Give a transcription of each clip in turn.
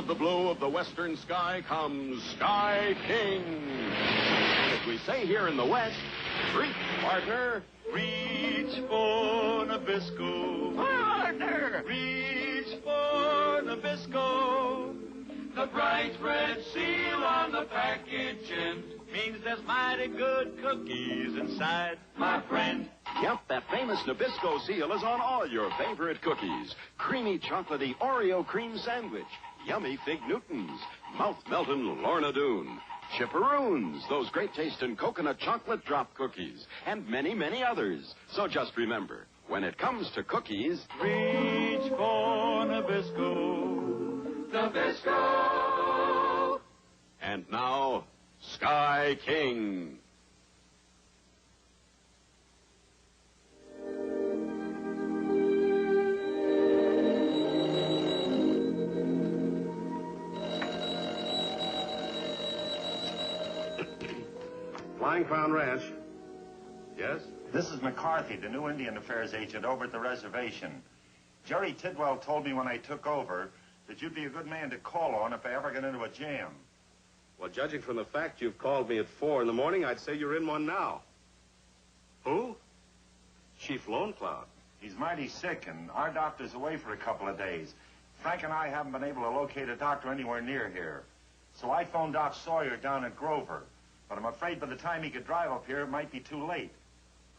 of the blue of the western sky comes Sky King. As we say here in the West, reach, partner. Reach for Nabisco. Partner! Reach for Nabisco. The bright red seal on the packaging means there's mighty good cookies inside, my friend. Yep, that famous Nabisco seal is on all your favorite cookies. Creamy chocolatey Oreo cream sandwich. Yummy Fig Newtons. Mouth-melting Lorna Doone. Chipperoons, those great-tasting coconut chocolate drop cookies. And many, many others. So just remember, when it comes to cookies, Reach for Nabisco. Nabisco. And now, Sky King. Flying Crown Ranch. Yes? This is McCarthy, the new Indian Affairs agent over at the reservation. Jerry Tidwell told me when I took over that you'd be a good man to call on if I ever get into a jam. Well, judging from the fact you've called me at 4 in the morning, I'd say you're in one now. Who? Chief Lone Cloud. He's mighty sick, and our doctor's away for a couple of days. Frank and I haven't been able to locate a doctor anywhere near here. So I phoned Doc Sawyer down at Grover. But I'm afraid by the time he could drive up here, it might be too late.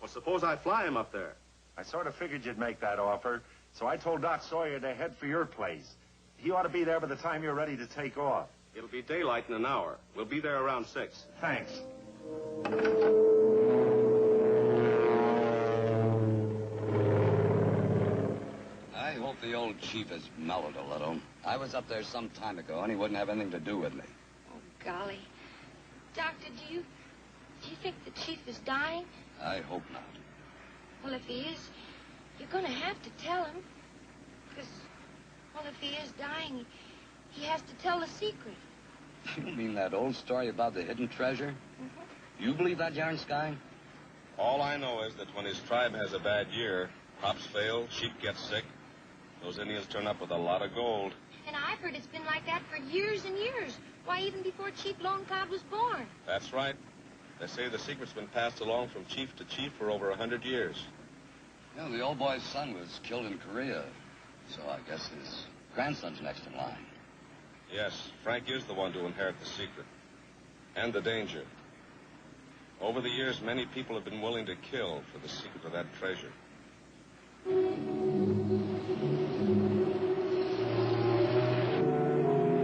Well, suppose I fly him up there. I sort of figured you'd make that offer, so I told Doc Sawyer to head for your place. He ought to be there by the time you're ready to take off. It'll be daylight in an hour. We'll be there around 6. Thanks. I hope the old chief has mellowed a little. I was up there some time ago, and he wouldn't have anything to do with me. Oh, golly. Doctor, do you think the chief is dying? I hope not. Well, if he is, you're going to have to tell him. Because, well, if he is dying, he has to tell the secret. You mean that old story about the hidden treasure? Mm-hmm. You believe that, Yarn Sky? All I know is that when his tribe has a bad year, crops fail, sheep get sick, those Indians turn up with a lot of gold. And I've heard it's been like that for years and years. Why, even before Chief Lone Cloud was born. That's right. They say the secret's been passed along from chief to chief for over 100 years. You know, the old boy's son was killed in Korea, so I guess his grandson's next in line. Yes, Frank is the one to inherit the secret. And the danger. Over the years, many people have been willing to kill for the secret of that treasure.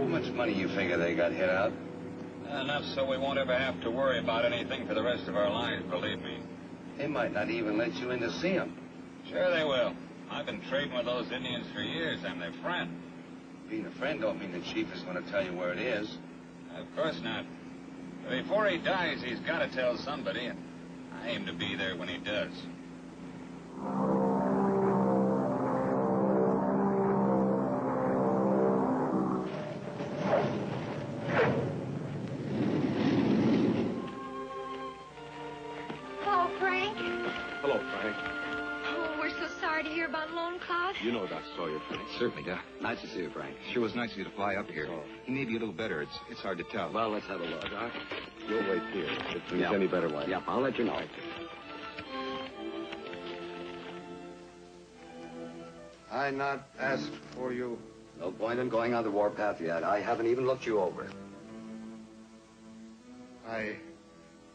How much money you figure they got hit out? Enough so we won't ever have to worry about anything for the rest of our lives, believe me. They might not even let you in to see them. Sure they will. I've been trading with those Indians for years. I'm their friend. Being a friend don't mean the chief is going to tell you where it is. Of course not. But before he dies, he's got to tell somebody, and I aim to be there when he does. Hello, Frank. Hello, Frank. Oh, we're so sorry to hear about Lone Cloud. You know Doc Sawyer, Frank. Certainly, Doc. Nice to see you, Frank. Sure was nice of you to fly up here. Oh. He may be a little better. It's hard to tell. Well, let's have a look. Doc, you'll wait here. If there's Yep. any better way. Yep, I'll let you know. I not asked for you. No point in going on the warpath yet. I haven't even looked you over. I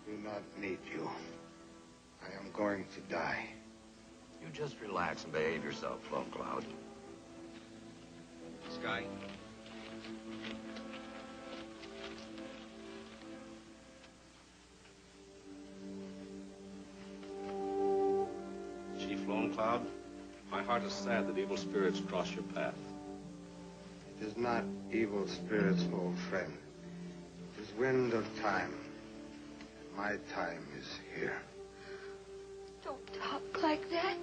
do not need you. I am going to die. You just relax and behave yourself, Lone Cloud. Sky. Chief Lone Cloud, my heart is sad that evil spirits cross your path. It is not evil spirits, old friend. It is wind of time. My time is here. Don't talk like that.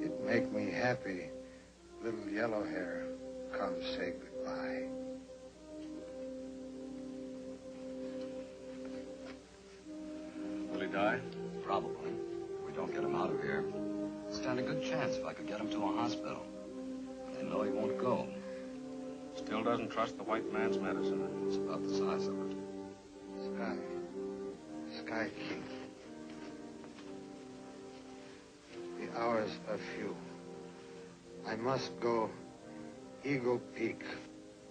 It make me happy. Little yellow hair, come say goodbye. Will he die? Probably. If we don't get him out of here. Stand a good chance if I could get him to a hospital. They know he won't go. still doesn't trust the white man's medicine. It's about the size of it. Sky King. The hours are few. I must go Eagle Peak.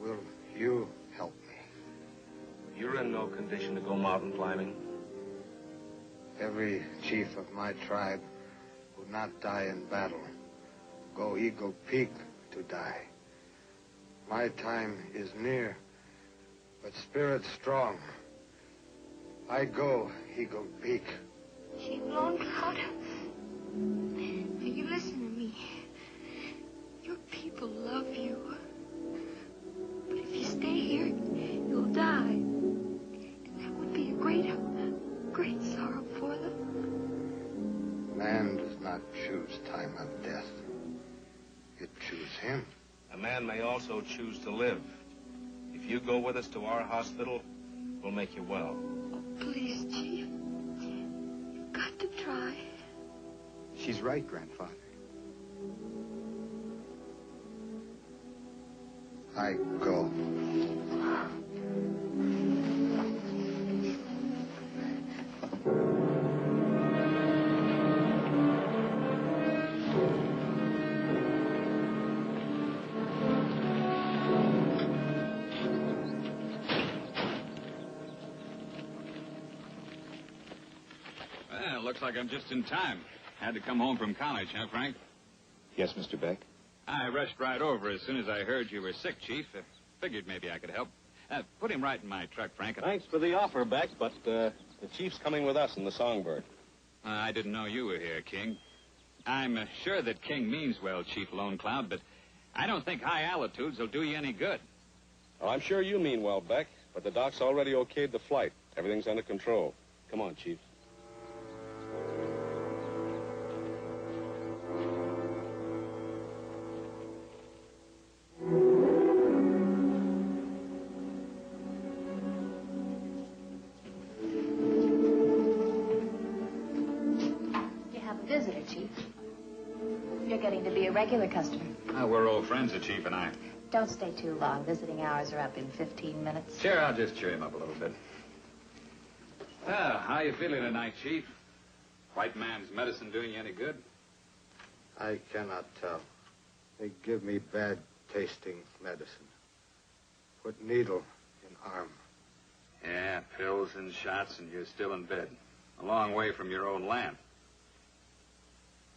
Will you help me? You're in no condition to go mountain climbing. Every chief of my tribe will not die in battle. Go Eagle Peak to die. My time is near, but spirit strong. I go Eagle Peak. Chief Lone Cloud. Now you listen to me. Your people love you. But if you stay here, you'll die. And that would be a great sorrow for them. Man does not choose time of death. It choose him. A man may also choose to live. If you go with us to our hospital, we'll make you well. Please, Chief. You've got to try. She's right, Grandfather. I go. Well, looks like I'm just in time. Had to come home from college, huh, Frank? Yes, Mr. Beck. I rushed right over as soon as I heard you were sick, Chief. Figured maybe I could help. Put him right in my truck, Frank. Thanks for the offer, Beck, but the chief's coming with us in the Songbird. I didn't know you were here, King. I'm sure that King means well, Chief Lone Cloud, but I don't think high altitudes will do you any good. Oh, I'm sure you mean well, Beck, but the doc's already okayed the flight. Everything's under control. Come on, Chief. Getting to be a regular customer. We're old friends, the Chief and I. Don't stay too long. Visiting hours are up in 15 minutes. Sure, I'll just cheer him up a little bit. Well, how you feeling tonight, Chief? White man's medicine doing you any good? I cannot tell. They give me bad tasting medicine. Put needle in arm. Yeah, pills and shots, and you're still in bed. A long way from your own land.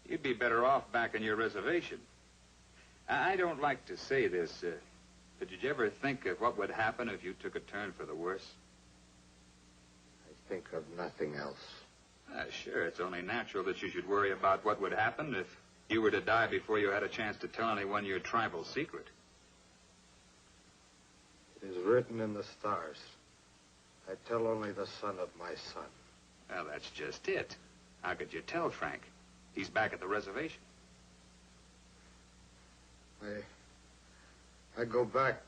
You'd be better off back on your reservation. I don't like to say this, but did you ever think of what would happen if you took a turn for the worse? I think of nothing else. Sure, it's only natural that you should worry about what would happen if you were to die before you had a chance to tell anyone your tribal secret. It is written in the stars. I tell only the son of my son. Well, that's just it. How could you tell, Frank? He's back at the reservation. I go back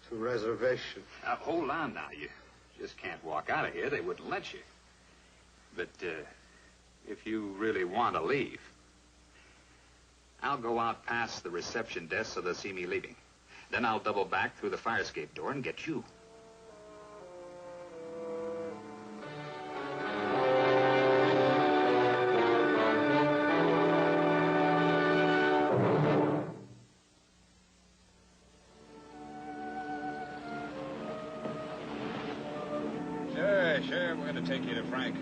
to reservation. Hold on now. You just can't walk out of here. They wouldn't let you. But if you really want to leave, I'll go out past the reception desk so they'll see me leaving. Then I'll double back through the fire escape door and get you. Sure, we're going to take you to Frank.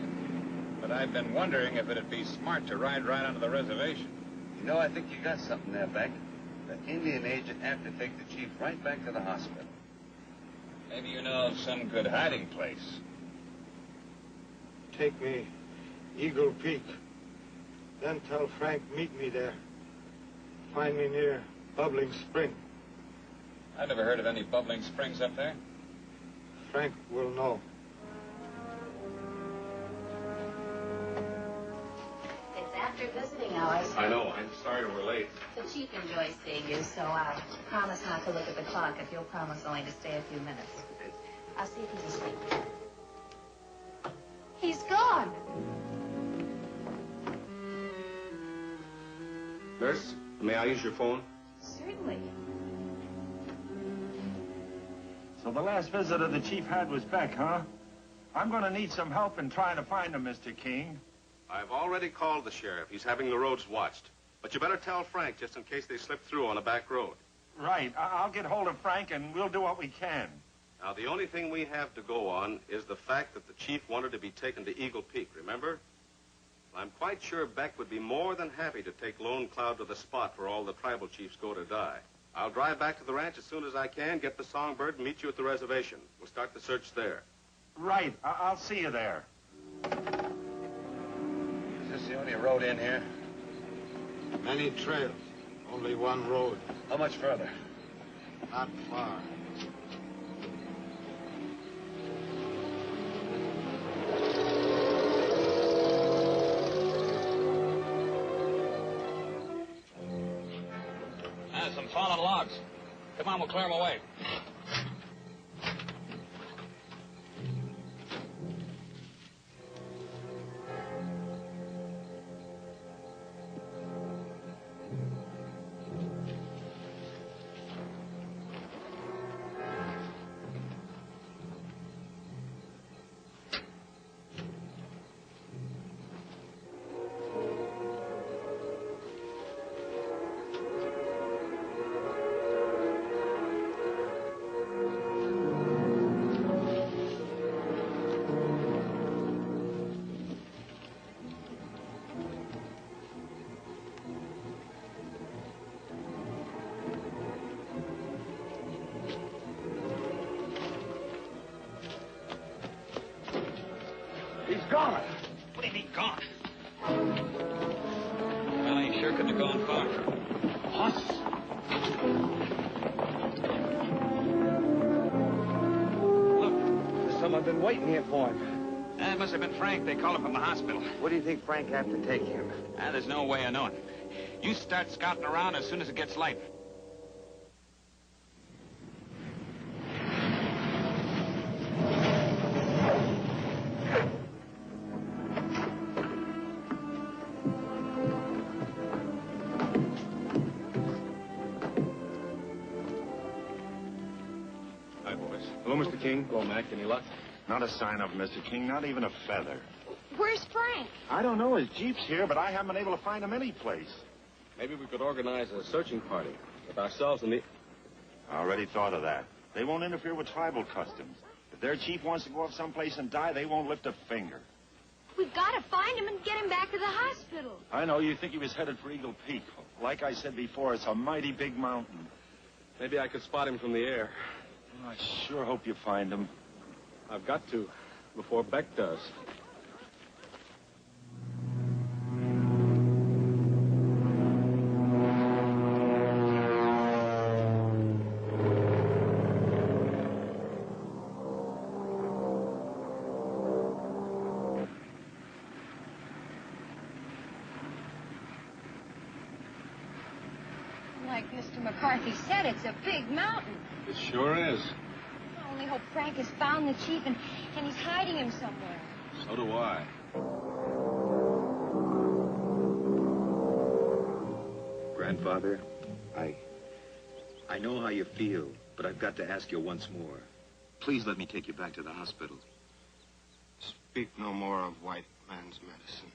But I've been wondering if it'd be smart to ride right onto the reservation. You know, I think you got something there, Beck. The Indian agent have to take the chief right back to the hospital. Maybe you know of some good hiding place. Take me Eagle Peak. Then tell Frank meet me there. Find me near Bubbling Spring. I never heard of any bubbling springs up there. Frank will know. It's after visiting hours. I know. I'm sorry we're late. The chief enjoys seeing you, so I'll promise not to look at the clock if you'll promise only to stay a few minutes. I'll see if he's asleep. He's gone. Nurse, may I use your phone? Certainly. So the last visitor the chief had was Beck, huh? I'm going to need some help in trying to find him, Mr. King. I've already called the sheriff. He's having the roads watched. But you better tell Frank just in case they slip through on a back road. Right. I'll get hold of Frank and we'll do what we can. Now, the only thing we have to go on is the fact that the chief wanted to be taken to Eagle Peak, remember? I'm quite sure Beck would be more than happy to take Lone Cloud to the spot where all the tribal chiefs go to die. I'll drive back to the ranch as soon as I can, get the Songbird, and meet you at the reservation. We'll start the search there. Right. I'll see you there. Is this the only road in here? Many trails. Only one road. How much further? Not far. Some fallen logs. Come on, we'll clear them away. Gone. What do you mean, gone? Well, he sure couldn't have gone far. Us? Look. There's someone been waiting here for him. That must have been Frank. They called him from the hospital. What do you think Frank had to take him? There's no way of knowing. You start scouting around as soon as it gets light. Hello, Mr. King. Hello, Mac. Any luck? Not a sign of him, Mr. King. Not even a feather. Where's Frank? I don't know. His Jeep's here, but I haven't been able to find him any place. Maybe we could organize a searching party with ourselves and the... I already thought of that. They won't interfere with tribal customs. If their chief wants to go off someplace and die, they won't lift a finger. We've got to find him and get him back to the hospital. I know. You think he was headed for Eagle Peak. Like I said before, it's a mighty big mountain. Maybe I could spot him from the air. I sure hope you find him. I've got to, before Beck does. Like Mr. McCarthy said, it's a big mountain. It sure is. I only hope Frank has found the chief and he's hiding him somewhere. So do I. Grandfather, I know how you feel, but I've got to ask you once more. Please let me take you back to the hospital. Speak no more of white man's medicine.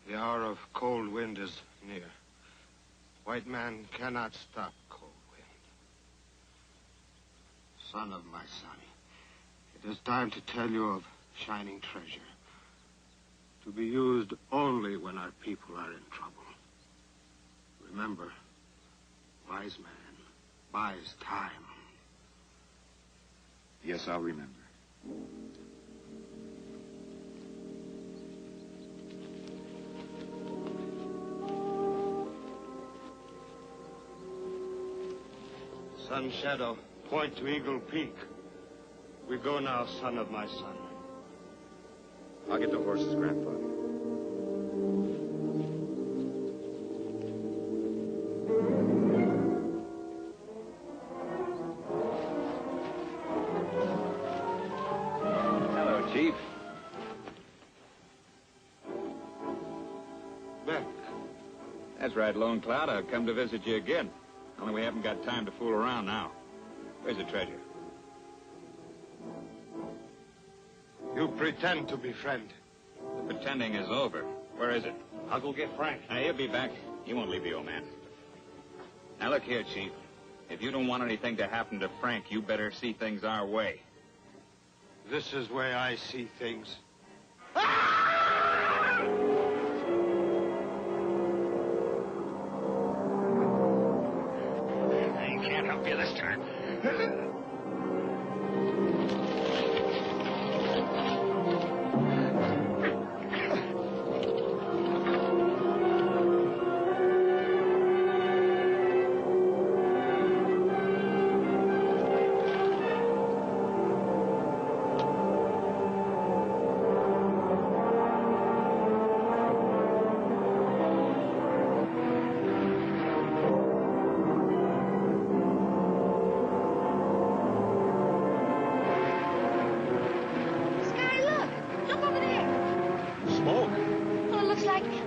The hour of cold wind is near. White man cannot stop cold wind. Son of my son, it is time to tell you of shining treasure, to be used only when our people are in trouble. Remember, wise man buys time. Yes, I'll remember. Sun Shadow, point to Eagle Peak. We go now, son of my son. I'll get the horses, Grandfather. Hello, Chief. Beck. That's right, Lone Cloud. I've come to visit you again. Only we haven't got time to fool around now. Where's the treasure? pretend to be friend. The pretending is over. Where is it? I'll go get Frank. Now, he'll be back. He won't leave the old man. Now, look here, Chief. If you don't want anything to happen to Frank, you better see things our way. This is where I see things. I can't help you this time.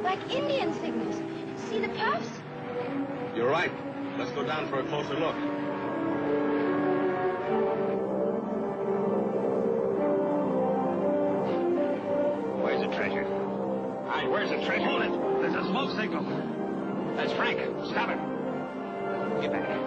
Like Indian signals. See the puffs? You're right. Let's go down for a closer look. Where's the treasure? Hi, where's the treasure? Hold it. There's a smoke signal. That's Frank. Stop it. Get back here.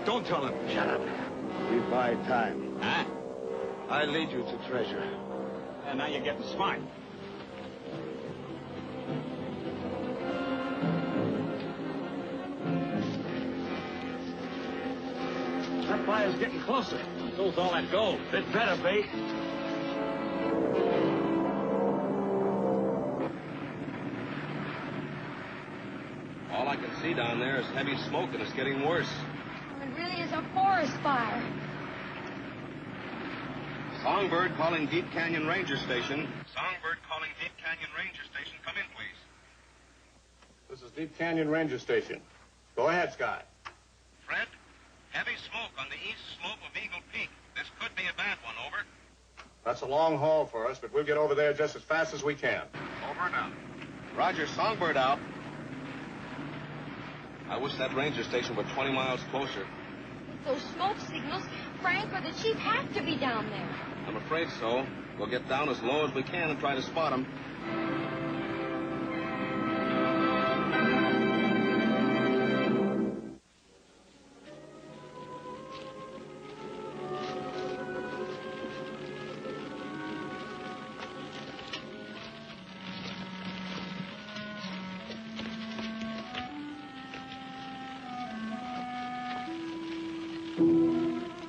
Don't tell him. Shut up. We buy time. Huh? I lead you to treasure. And now you're getting smart. That fire's getting closer. So's all that gold. It better be. All I can see down there is heavy smoke, and it's getting worse. It really is a forest fire. Songbird calling Deep Canyon Ranger Station. Songbird calling Deep Canyon Ranger Station. Come in, please. This is Deep Canyon Ranger Station. Go ahead, Scott. Fred, heavy smoke on the east slope of Eagle Peak. This could be a bad one, over. That's a long haul for us, but we'll get over there just as fast as we can. Over and out. Roger, Songbird out. I wish that ranger station were 20 miles closer. Those smoke signals, Frank or the chief have to be down there. I'm afraid so. We'll get down as low as we can and try to spot them.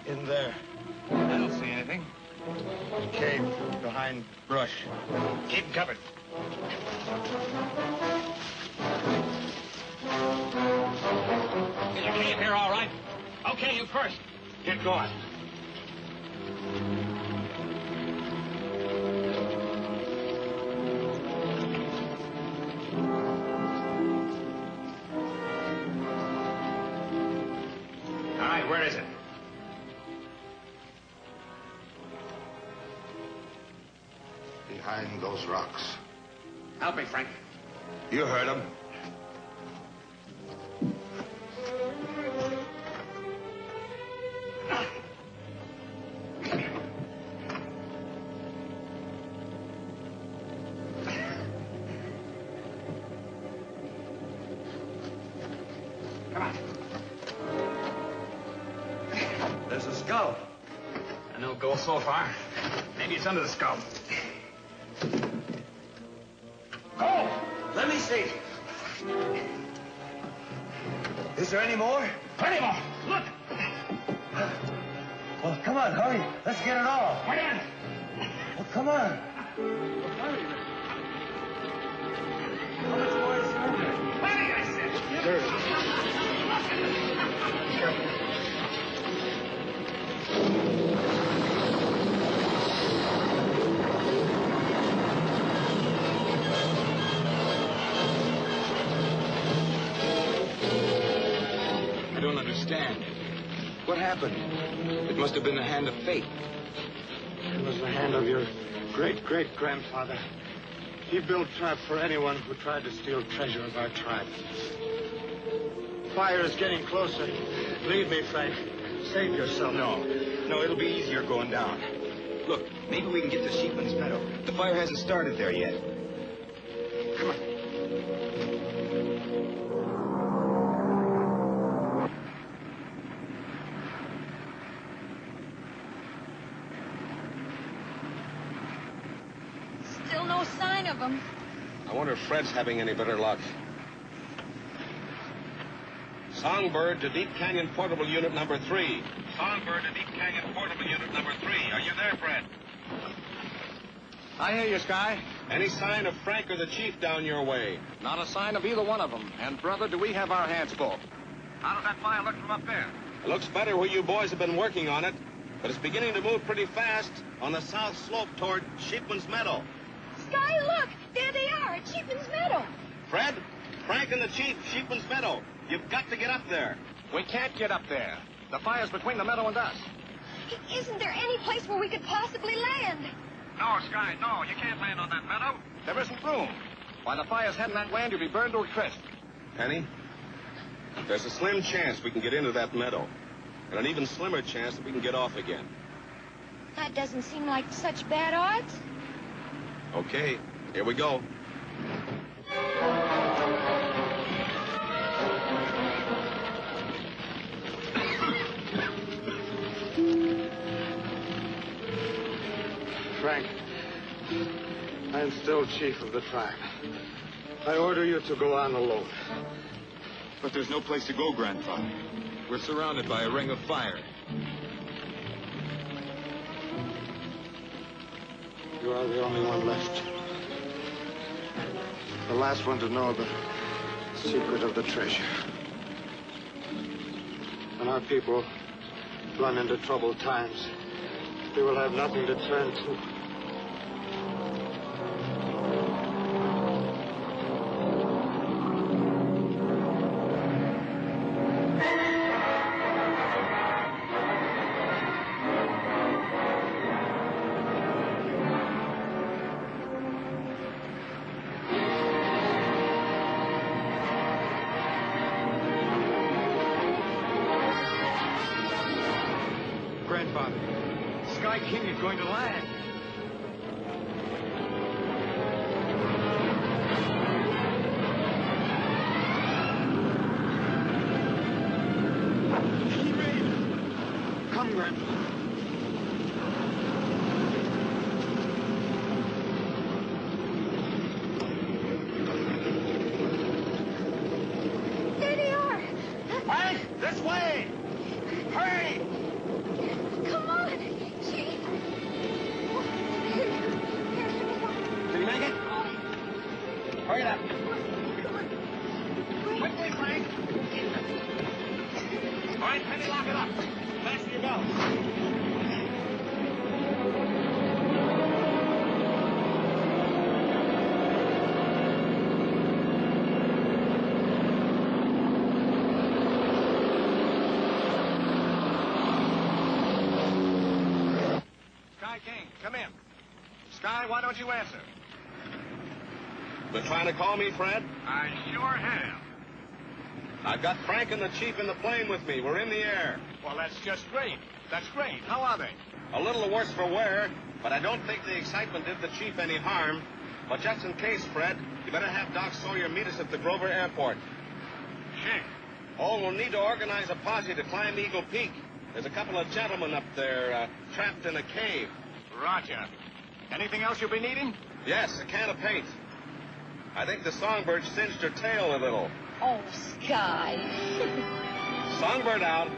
In there. I don't see anything. Cave behind brush. Keep them covered. Is your cave here all right? Okay, you first. Get going. All right, where is it? Behind those rocks. Help me, Frank. You heard him. Come on. There's a skull. I know go so far. Maybe it's under the skull. Go! Let me see. Is there any more? Plenty more. Look. come on, hurry. Let's get it off. Come on. Well, come on. How much more is there? Plenty, I said. I don't understand. What happened? It must have been the hand of fate. It was the hand of your great-great-grandfather. He built traps for anyone who tried to steal treasure of our tribe. Fire is getting closer. Leave me, Frank. Save yourself. No, it'll be easier going down. Look, maybe we can get to Sheepman's Meadow. The fire hasn't started there yet. Come on. Still no sign of him. I wonder if Fred's having any better luck. Songbird to Deep Canyon Portable Unit number 3. Songbird to Deep Canyon Portable Unit number 3. Are you there, Fred? I hear you, Sky. Any sign of Frank or the Chief down your way? Not a sign of either one of them. And, brother, do we have our hands full? How does that fire look from up there? It looks better where you boys have been working on it, but it's beginning to move pretty fast on the south slope toward Sheepman's Meadow. Sky, look! There they are at Sheepman's Meadow. Fred, Frank and the Chief, Sheepman's Meadow. You've got to get up there. We can't get up there. The fire's between the meadow and us. Isn't there any place where we could possibly land? No, Sky, no. You can't land on that meadow. There isn't room. While the fire's heading that way, you'll be burned to a crisp. Penny, there's a slim chance we can get into that meadow, and an even slimmer chance that we can get off again. That doesn't seem like such bad odds. Okay, here we go. Frank, I am still chief of the tribe. I order you to go on alone. But there's no place to go, Grandfather. We're surrounded by a ring of fire. You are the only one left. The last one to know the secret of the treasure. When our people run into troubled times, they will have nothing to turn to. Grandfather, Sky King is going to land. Come, Grandfather. There they are. Frank, this way! Hurry! Come on, Chief. Can you make it? Hurry it up. Quickly, Frank. All right, Penny, lock it up. Fasten your belt. Sky King, come in. Sky, why don't you answer? Been trying to call me, Fred? I sure have. I've got Frank and the Chief in the plane with me. We're in the air. Well, that's just great. That's great. How are they? A little worse for wear, but I don't think the excitement did the Chief any harm. But just in case, Fred, you better have Doc Sawyer meet us at the Grover Airport. Chief. Oh, we'll need to organize a posse to climb Eagle Peak. There's a couple of gentlemen up there trapped in a cave. Roger. Anything else you'll be needing? Yes, a can of paint. I think the Songbird singed her tail a little. Oh, Sky. Songbird out.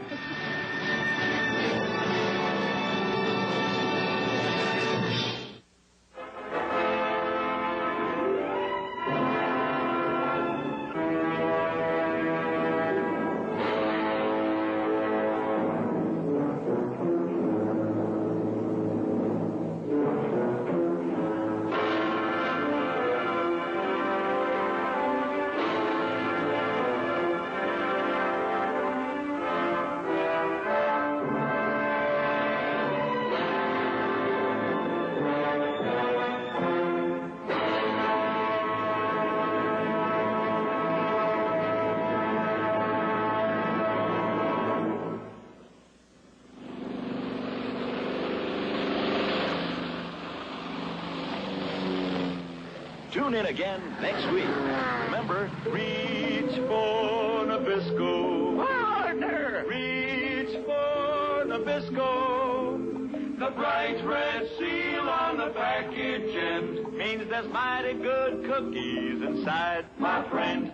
Tune in again next week. Remember, reach for Nabisco. Partner! Reach for Nabisco. The bright red seal on the package end means there's mighty good cookies inside, my friend.